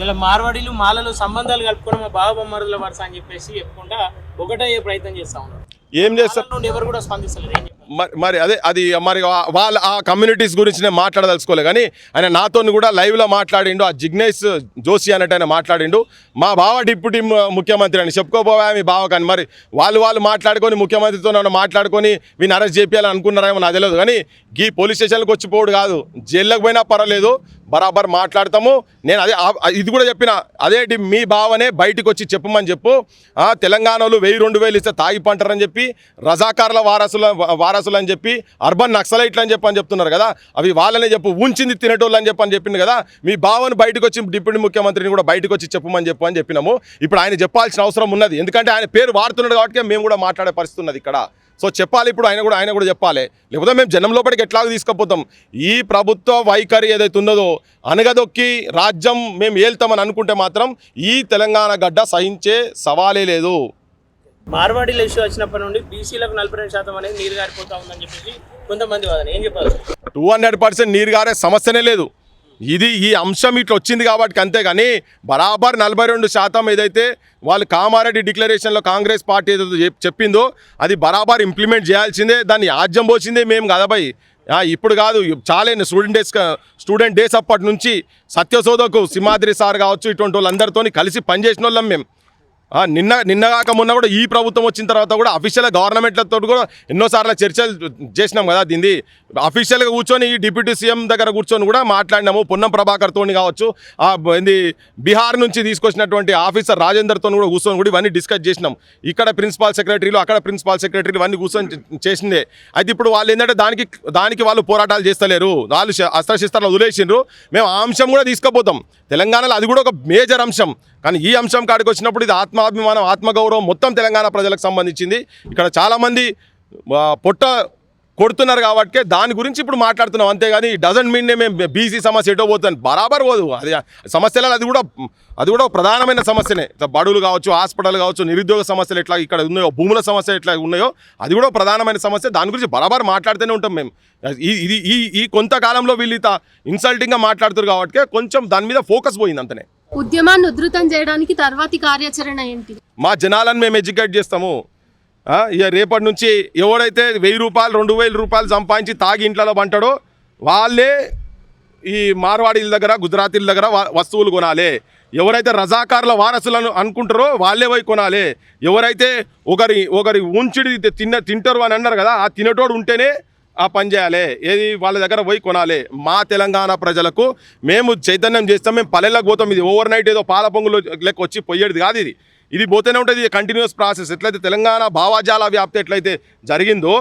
ఇలా మార్వాడీలు మాలలు సంబంధాలు కలుపుకొని మా బావ బొమ్మరుల వరుస అని చెప్పేసి చెప్పుకుంటా ఒకటయ్యే ప్రయత్నం చేస్తా ఉన్నారు. ఏం చేస్తారు నుండి ఎవరు కూడా స్పందిస్తలేదు. మరి అది మరి వాళ్ళ ఆ కమ్యూనిటీస్ గురించి నేను మాట్లాడదలుచుకోలే. కానీ ఆయన నాతో కూడా లైవ్లో మాట్లాడిండు. ఆ జిగ్నేష్ జోషి అన్నట్టు ఆయన మాట్లాడిండు. మా బావ డిప్యూటీ ముఖ్యమంత్రి అని చెప్పుకోపోయా మీ బావ. కానీ మరి వాళ్ళు మాట్లాడుకొని ముఖ్యమంత్రితో నన్ను మాట్లాడుకొని వీని అరెస్ట్ చేయాలని అనుకున్నారేమో నాకు తెలియదు. కానీ ఈ పోలీస్ స్టేషన్కి వచ్చిపోడు కాదు, జైల్లోకి పోయినా పర్వాలేదు, బరాబర్ మాట్లాడతాము. నేను అదే ఇది కూడా చెప్పిన, అదేంటి మీ బావనే బయటకు వచ్చి చెప్పమని చెప్పు. తెలంగాణలో 1000-2000 ఇస్తే తాగి పంటారని చెప్పి, రజాకార్ల వారసులు అని చెప్పి, అర్బన్ నక్సలైట్లు అని చెప్తున్నారు కదా, అవి వాళ్ళనే చెప్పు. ఉంచింది తినేటోళ్ళు అని చెప్పింది కదా. మీ బావను బయటకు వచ్చి డిప్యూటీ ముఖ్యమంత్రిని కూడా బయటకు వచ్చి చెప్పమని చెప్పినాము. ఇప్పుడు ఆయన చెప్పాల్సిన అవసరం ఉన్నది. ఎందుకంటే ఆయన పేరు వాడుతున్నాడు కాబట్టి మేము కూడా మాట్లాడే పరిస్థితి ఉన్నది ఇక్కడ. సో చెప్పాలి ఇప్పుడు, ఆయన కూడా చెప్పాలి. లేకపోతే మేము జనం లోపలికి ఎట్లాగో తీసుకుపోతాం. ఈ ప్రభుత్వ వైఖరి ఏదైతే ఉన్నదో అనగదొక్కి రాజ్యం మేము ఏళ్తామని అనుకుంటే మాత్రం ఈ తెలంగాణ గడ్డ సహించే సవాలే లేదు. మార్వాడీల ఇష్యూ వచ్చినప్పటి నుండి బీసీలకు 42% అనేది నీరు గారిపోతా ఉందని చెప్పేసి కొంతమంది వాదన. ఏం చెప్పాలి? 200% నీరు గారే సమస్యనే లేదు. ఈ అంశం ఇట్లా వచ్చింది కాబట్టి అంతేగాని బరాబర్ 42% ఏదైతే వాళ్ళు కామారెడ్డి డిక్లరేషన్లో కాంగ్రెస్ పార్టీ ఏదైతే చెప్పిందో అది బరాబర్ ఇంప్లిమెంట్ చేయాల్సిందే. దాన్ని ఆజ్యం పోసిందే మేము కదా భయ్. ఇప్పుడు కాదు, చాలా స్టూడెంట్ డేస్ అప్పటి నుంచి సత్యశోధకు సింహాద్రి సార్ కావచ్చు, ఇటువంటి వాళ్ళందరితో కలిసి పనిచేసిన వాళ్ళం మేము. నిన్నగాక మొన్న కూడా ఈ ప్రభుత్వం వచ్చిన తర్వాత కూడా అఫీషియల్గా గవర్నమెంట్లతో కూడా ఎన్నోసార్లు చర్చలు చేసినాం కదా. దీన్ని అఫీషియల్గా కూర్చొని డిప్యూటీ సీఎం దగ్గర కూర్చొని కూడా మాట్లాడినాము. పొన్నం ప్రభాకర్తో కావచ్చు, బీహార్ నుంచి తీసుకొచ్చినటువంటి ఆఫీసర్ రాజేందర్తో కూడా కూర్చొని కూడా ఇవన్నీ డిస్కస్ చేసినాం. ఇక్కడ ప్రిన్సిపాల్ సెక్రటరీలు, అక్కడ ప్రిన్సిపాల్ సెక్రటరీలు ఇవన్నీ కూర్చొని చేసిందే. అయితే ఇప్పుడు వాళ్ళు ఏంటంటే దానికి వాళ్ళు పోరాటాలు చేస్తలేరు, వాళ్ళు అస్త్రశస్త్రాలు వదిలేసిండ్రు. మేము ఆ అంశం కూడా తీసుకుపోతాం. తెలంగాణలో అది కూడా ఒక మేజర్ అంశం. కానీ ఈ అంశం కాడికి వచ్చినప్పుడు ఇది ఆత్మాభిమానం, ఆత్మగౌరవం మొత్తం తెలంగాణ ప్రజలకు సంబంధించింది. ఇక్కడ చాలామంది పొట్ట కొడుతున్నారు కాబట్టి దాని గురించి ఇప్పుడు మాట్లాడుతున్నాం. అంతేగాని డజంట్ మీన్ మేము బీసీ సమస్య ఎటో పోతుంది, బరాబర్ పోదు. అది సమస్యలు అది కూడా ఒక ప్రధానమైన సమస్యనే. బడులు కావచ్చు, హాస్పిటల్ కావచ్చు, నిరుద్యోగ సమస్యలు ఎట్లా ఇక్కడ ఉన్నాయో, భూముల సమస్యలు ఎట్లా ఉన్నాయో అది కూడా ప్రధానమైన సమస్య. దాని గురించి బరాబర్ మాట్లాడుతూనే ఉంటాం మేము. ఈ కొంతకాలంలో వీళ్ళు ఇన్సల్టింగ్గా మాట్లాడుతారు కాబట్టి కొంచెం దాని మీద ఫోకస్ పోయింది అంతనే. ఉద్యమాన్ని ఉధృతం చేయడానికి తర్వాతి కార్యాచరణ ఏంటి? మా జనాలను మేము ఎడ్యుకేట్ చేస్తాము. ఇక రేపటి నుంచి ఎవడైతే 1000 రూపాయలు 2000 రూపాయలు సంపాదించి తాగి ఇంట్లో పంటాడో వాళ్ళే ఈ మార్వాడీల దగ్గర, గుజరాతీల దగ్గర వస్తువులు కొనాలి. ఎవరైతే రజాకార్ల వారసులను అనుకుంటారో వాళ్ళే పోయి కొనాలి. ఎవరైతే ఒకరి ఉంచిడి తింటారు అని అన్నారు కదా, ఆ తినేటోడు ఉంటేనే ఆ పని చేయాలి. ఏది వాళ్ళ దగ్గర పోయి కొనాలి. మా తెలంగాణ ప్రజలకు మేము చైతన్యం చేస్తాం. మేము పల్లెలకు పోతాం. ఇది ఓవర్ నైట్ ఏదో పాల పొంగులు లెక్క వచ్చి పోయేది కాదు. ఇది పోతూనే ఉంటుంది. ఇది కంటిన్యూస్ ప్రాసెస్. ఎట్లయితే తెలంగాణ భావజాల వ్యాప్తి ఎట్లయితే జరిగిందో,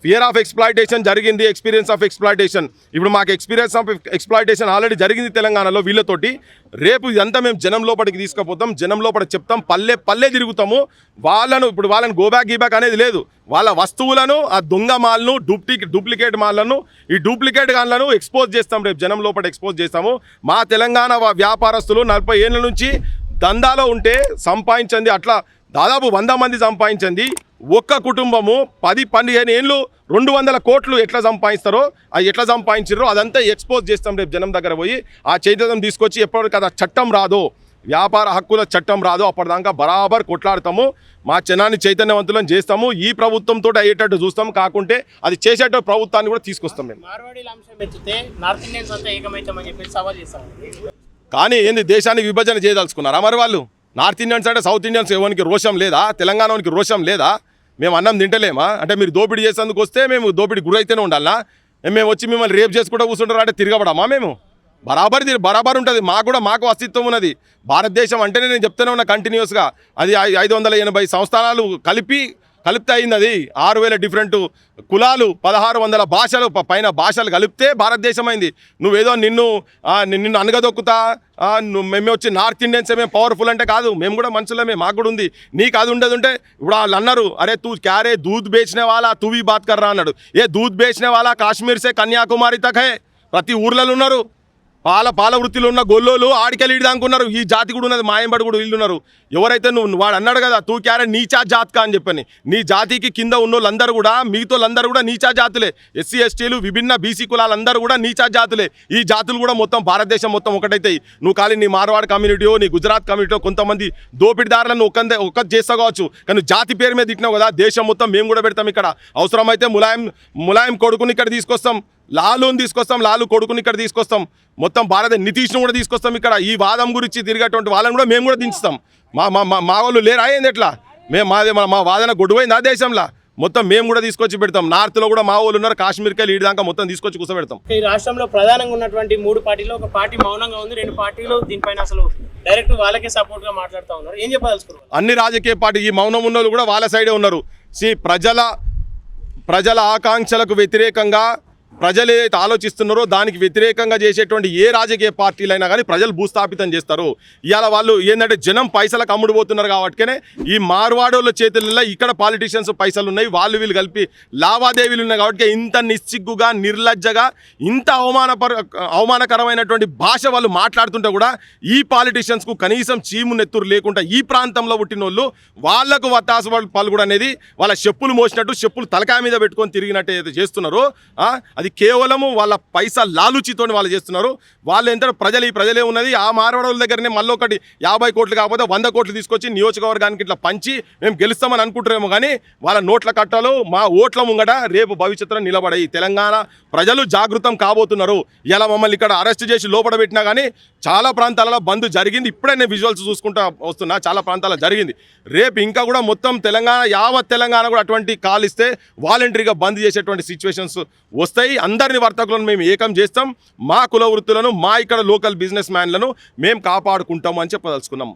ఫియర్ ఆఫ్ ఎక్స్ప్లాయిటేషన్ జరిగింది, ఎక్స్పీరియన్స్ ఆఫ్ ఎక్స్ప్లాయిటేషన్. ఇప్పుడు మాకు ఎక్స్పీరియన్స్ ఆఫ్ ఎక్స్ప్లాయిటేషన్ ఆల్రెడీ జరిగింది తెలంగాణలో వీళ్ళతోటి. రేపు ఇదంతా మేము జనం లోపలికి తీసుకుపోతాం, జనం లోపలికి చెప్తాం, పల్లె తిరుగుతాము. వాళ్ళని గోబ్యాక్ అనేది లేదు. వాళ్ళ వస్తువులను, ఆ దొంగ మాల్ను, డూప్లికేట్ మాల్లను, ఈ డూప్లికేట్ గాన్లను ఎక్స్పోజ్ చేస్తాం. రేపు జనం లోపల ఎక్స్పోజ్ చేస్తాము. మా తెలంగాణ వ్యాపారస్తులు 40 ఏళ్ళ నుంచి దందాలో ఉంటే సంపాదించింది అట్లా దాదాపు 100 మంది సంపాదించింది. ఒక్క కుటుంబము 10-15 ఏళ్ళు 200 కోట్లు ఎట్లా సంపాదిస్తారో, అది ఎట్లా సంపాదించారో అదంతా ఎక్స్పోజ్ చేస్తాం రేపు జనం దగ్గర పోయి. ఆ చైతన్యం తీసుకొచ్చి ఎప్పటికీ కదా చట్టం రాదో, వ్యాపార హక్కుల చట్టం రాదో అప్పటిదాకా బరాబర్ కొట్లాడతాము. మా జనాన్ని చైతన్యవంతులను చేస్తాము. ఈ ప్రభుత్వంతో అయ్యేటట్టు చూస్తాం, కాకుంటే అది చేసేట ప్రభుత్వాన్ని కూడా తీసుకొస్తాం మేము. కానీ ఏంది, దేశాన్ని విభజన చేయదలుచుకున్నారా మరి వాళ్ళు? నార్త్ ఇండియన్స్ అంటే సౌత్ ఇండియన్స్ ఎవరికి రోషం లేదా? తెలంగాణకి రోషం లేదా? మేము అన్నం తింటలేమా? అంటే మీరు దోపిడీ చేసేందుకు వస్తే మేము దోపిడీ గురైతేనే ఉండాలనా? మేము వచ్చి మిమ్మల్ని రేపు చేసుకుంటూ కూర్చుంటారా అంటే తిరగబడమా? మేము బరాబర్ ఉంటుంది. మాకు అస్తిత్వం ఉన్నది. భారతదేశం అంటేనే నేను చెప్తూనే ఉన్నా కంటిన్యూస్గా. అది 580 సంస్థానాలు కలిపితే అయింది. అది 6000 డిఫరెంట్ కులాలు, 1600 భాషలు పైన భాషలు కలిపితే భారతదేశం అయింది. నువ్వేదో నిన్ను అనగదొక్కుతా మేము వచ్చి నార్త్ ఇండియన్స్ మేము పవర్ఫుల్ అంటే కాదు. మేము కూడా మనుషులమే, మాకు కూడా ఉంది. నీకు అది ఉండదు. ఇప్పుడు వాళ్ళు అన్నారు, అరే తూ క్యారే దూద్ బేచనే వాళ్ళ తూవి బాత్ కర్రా అన్నాడు. ఏ దూద్ బేచనే వాళ్ళ కాశ్మీర్ సే కన్యాకుమారి తక్ హే. ప్రతి ఊర్లలో ఉన్నారు. పాల వృత్తిలో ఉన్న గొల్లోలు ఆడికెళ్ళి ఇడదానుకున్నారు. ఈ జాతి కూడా ఉన్నది, మాయంబడి కూడా వీళ్ళు ఉన్నారు. ఎవరైతే నువ్వు వాడు అన్నాడు కదా తూ క్యారెట్ నీచా జాత్కా అని చెప్పని, నీ జాతికి కింద ఉన్నోళ్ళందరూ కూడా మిగతాళ్ళందరూ కూడా నీచా జాతులే. ఎస్సీ ఎస్టీలు విభిన్న బీసీ కులాలందరూ కూడా నీచా జాతులే. ఈ జాతులు కూడా మొత్తం భారతదేశం మొత్తం ఒకటైతాయి. నువ్వు ఖాళీ నీ మార్వాడ్ కమ్యూనిటీయో నీ గుజరాత్ కమ్యూనిటీయో కొంతమంది దోపిడిదారులను ఒక్కటి చేస్తా కావచ్చు, కానీ జాతి పేరు మీద తిట్టినావు కదా, దేశం మొత్తం మేము కూడా పెడతాం. ఇక్కడ అవసరమైతే ములాయం కొడుకుని ఇక్కడ తీసుకొస్తాం, లాలూని తీసుకొస్తాం, లాలు కొడుకుని ఇక్కడ తీసుకొస్తాం, మొత్తం నితీష్ను కూడా తీసుకొస్తాం. ఇక్కడ ఈ వాదం గురించి తిరిగేటువంటి వాళ్ళని కూడా మేము కూడా దించుతాం. మా వాళ్ళు లేరా ఏంది ఎట్లా? మా వాదన గొడవైంది ఆ దేశంలో మొత్తం మేము కూడా తీసుకొచ్చి పెడతాం. నార్త్లో కూడా మా వాళ్ళు ఉన్నారు, కాశ్మీర్కి వెళ్ళి దాకా మొత్తం తీసుకొచ్చి కూర్చోబెడతాం. ఈ రాష్ట్రంలో ప్రధానంగా ఉన్నటువంటి 3 పార్టీలో ఒక పార్టీ మౌనంగా ఉంది, 2 పార్టీలు దీనిపైన అసలు డైరెక్ట్ వాళ్ళకే సపోర్ట్ గా మాట్లాడుతూ ఉన్నారు. ఏం చెప్పదలుచుకున్నారు? అన్ని రాజకీయ పార్టీ ఈ మౌనం ఉన్న కూడా వాళ్ళ సైడే ఉన్నారు. ప్రజల ఆకాంక్షలకు వ్యతిరేకంగా ప్రజలు ఏదైతే ఆలోచిస్తున్నారో దానికి వ్యతిరేకంగా చేసేటువంటి ఏ రాజకీయ పార్టీలైనా కానీ ప్రజలు భూస్థాపితం చేస్తారు. ఇవాళ వాళ్ళు ఏంటంటే జనం పైసలకు అమ్ముడుపోతున్నారు కాబట్టినే ఈ మార్వాడోళ్ళ చేతుల్లో ఇక్కడ పాలిటీషియన్స్ పైసలు ఉన్నాయి, వాళ్ళు వీళ్ళు కలిపి లావాదేవీలు ఉన్నాయి కాబట్టి ఇంత నిస్సిగ్గుగా నిర్లజ్జగా ఇంత అవమానకరమైనటువంటి భాష వాళ్ళు మాట్లాడుతుంటే కూడా ఈ పాలిటీషియన్స్కు కనీసం చీము నెత్తురు లేకుండా ఈ ప్రాంతంలో పుట్టిన వాళ్ళు వాళ్లకు వత్తాసు పలుకుడు అనేది వాళ్ళ చెప్పులు మోసినట్టు చెప్పులు తలకాయ మీద పెట్టుకొని తిరిగినట్టు ఏదైతే చేస్తున్నారో అది కేవలము వాళ్ళ పైసా లాలుచితో వాళ్ళు చేస్తున్నారు. వాళ్ళు ఎంత ప్రజలే ఉన్నది. ఆ మార్వాడోళ్ళ దగ్గరనే మళ్ళీ ఒకటి 50 కోట్లు కాకపోతే 100 కోట్లు తీసుకొచ్చి నియోజకవర్గానికి ఇట్లా పంచి మేము గెలుస్తామని అనుకుంటారేమో, కానీ వాళ్ళ నోట్ల కట్టలు మా ఓట్ల ముంగట రేపు భవిష్యత్తులో నిలబడాయి. తెలంగాణ ప్రజలు జాగృతం కాబోతున్నారు. ఇలా మమ్మల్ని ఇక్కడ అరెస్ట్ చేసి లోపల పెట్టినా కానీ చాలా ప్రాంతాలలో బంద్ జరిగింది. ఇప్పుడే నేను విజువల్స్ చూసుకుంటూ వస్తున్నా, చాలా ప్రాంతాల్లో జరిగింది. రేపు ఇంకా కూడా మొత్తం యావత్ తెలంగాణ కూడా అటువంటి కాల్ ఇస్తే వాలంటరీగా బంద్ చేసేటువంటి సిచ్యువేషన్స్ వస్తాయి. అందరిని వర్తకులను మేము ఏకం చేస్తాం. మా కుల వృత్తులను, మా ఇక్కడ లోకల్ బిజినెస్ మ్యాన్లను మేము కాపాడుకుంటాము అని చెప్పదలుచుకున్నాం.